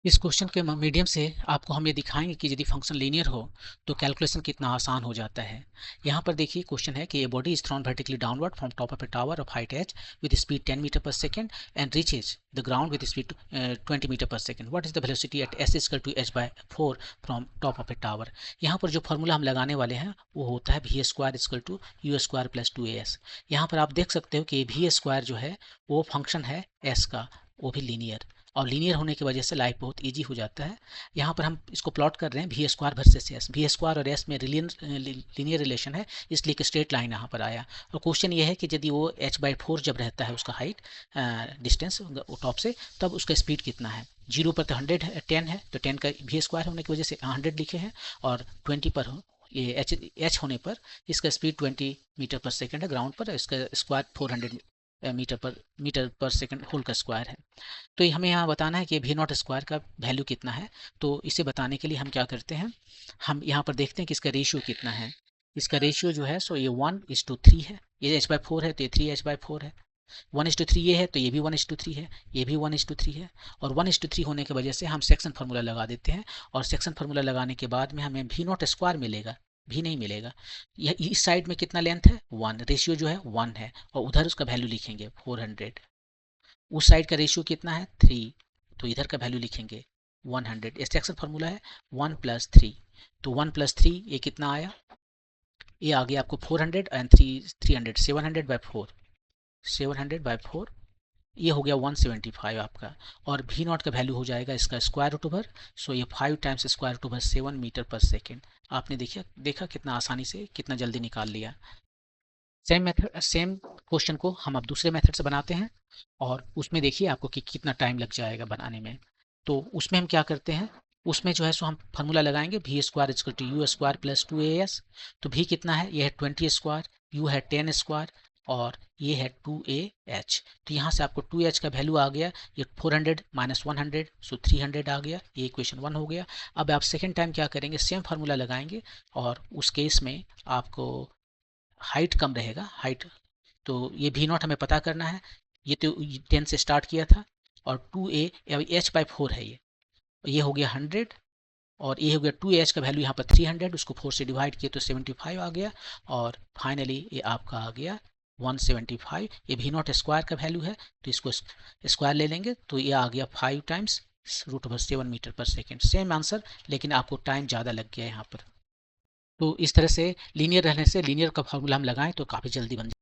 इस क्वेश्चन के मीडियम से आपको हम ये दिखाएंगे कि यदि फंक्शन लीनियर हो तो कैलकुलेशन कितना आसान हो जाता है। यहाँ पर देखिए क्वेश्चन है कि a body is thrown vertically downward from top of a tower of height h with speed 10 metre per second and reaches the ground with speed 20 metre per second. What is the velocity at s equal to h/4 from top of a tower. यहाँ पर जो formula हम लगाने वाले हैं वो होता है v square equal to u square plus 2as। यहाँ पर आप देख सकते हो कि v स्क्वायर जो है वो फंक्शन है s का, वो भी लीनियर, और लीनियर होने की वजह से लाइफ बहुत इजी हो जाता है। यहाँ पर हम इसको प्लॉट कर रहे हैं v square versus s. V square और एस में लीनियर रिलेशन है, इसलिए एक स्ट्रेट लाइन यहाँ पर आया। और क्वेश्चन ये है कि यदि वो h/4 जब रहता है उसका हाइट डिस्टेंस टॉप से, तब उसका स्पीड कितना है। 0 पर तो 110 है, तो 10 का वी स्क्वायर होने की वजह से 100 लिखे हैं, और 20 पर ये एच होने पर इसका स्पीड 20 मीटर पर सेकंड है ग्राउंड पर, इसका square 400 metre per second whole का स्क्वायर है। तो हमें यहाँ बताना है कि वी नॉट स्क्वायर का वैल्यू कितना है। तो इसे बताने के लिए हम क्या करते हैं, हम यहाँ पर देखते हैं कि इसका रेशियो कितना है। इसका रेशियो जो है सो ये 1:3 है, ये h/4 है तो ये 3h/4 है। 1:3 ये है तो ये भी 1:3 है, ये भी 1:3 है। और 1:3 होने की वजह से हम सेक्शन फार्मूला लगा देते हैं, और सेक्शन फार्मूला लगाने के बाद में हमें वी नॉट स्क्वायर मिलेगा, भी नहीं मिलेगा। यह इस साइड में कितना लेंथ है 1, रेशियो जो है 1 है, और उधर उसका वैल्यू लिखेंगे 400। उस साइड का रेशियो कितना है 3, तो इधर का वैल्यू लिखेंगे 100। एक्सट्रैक्शन फार्मूला है 1 + 3, तो 1 + 3 ये कितना आया, ये आ गया आपको 400 एंड 300, 700/4, 700/4, ये हो गया 175 आपका। और वी नॉट का वैल्यू हो जाएगा इसका स्क्वायर रूट ओवर, सो ये 5 times square root over 7 metre per second. आपने देखा कितना आसानी से, कितना जल्दी निकाल लिया। सेम मेथड, सेम क्वेश्चन को हम अब दूसरे मेथड से बनाते हैं, और उसमें देखिए आपको कि कितना टाइम लग जाएगा बनाने में। तो उसमें हम क्या करते हैं, उसमें जो है सो हम फार्मूला लगाएंगे v square equal to u square plus 2as। तो भी कितना है, ये है 20 स्क्वायर, यू है 10 स्क्वायर, और ये है 2ah। तो यहाँ से आपको 2h का वैल्यू आ गया, ये 400 - 100, सो 300 आ गया। ये इक्वेशन 1 हो गया। अब आप सेकेंड टाइम क्या करेंगे, सेम फार्मूला लगाएंगे, और उस केस में आपको हाइट कम रहेगा, हाइट। तो ये वी नॉट हमें पता करना है। ये तो 10 से स्टार्ट किया था, और 2a h/4 है, ये हो गया 100, और ये हो गया 2h का वैल्यू यहाँ पर 300, उसको 4 से डिवाइड किए तो 75 आ गया, और फाइनली ये आपका आ गया 175। ये वी नॉट स्क्वायर का वैल्यू है, तो इसको स्क्वायर ले लेंगे, तो ये आ गया 5 times √7 metre per second. Same answer, लेकिन आपको टाइम ज़्यादा लग गया यहाँ पर। तो इस तरह से लीनियर रहने से लीनियर का फॉर्मूला हम लगाएं तो काफ़ी जल्दी बन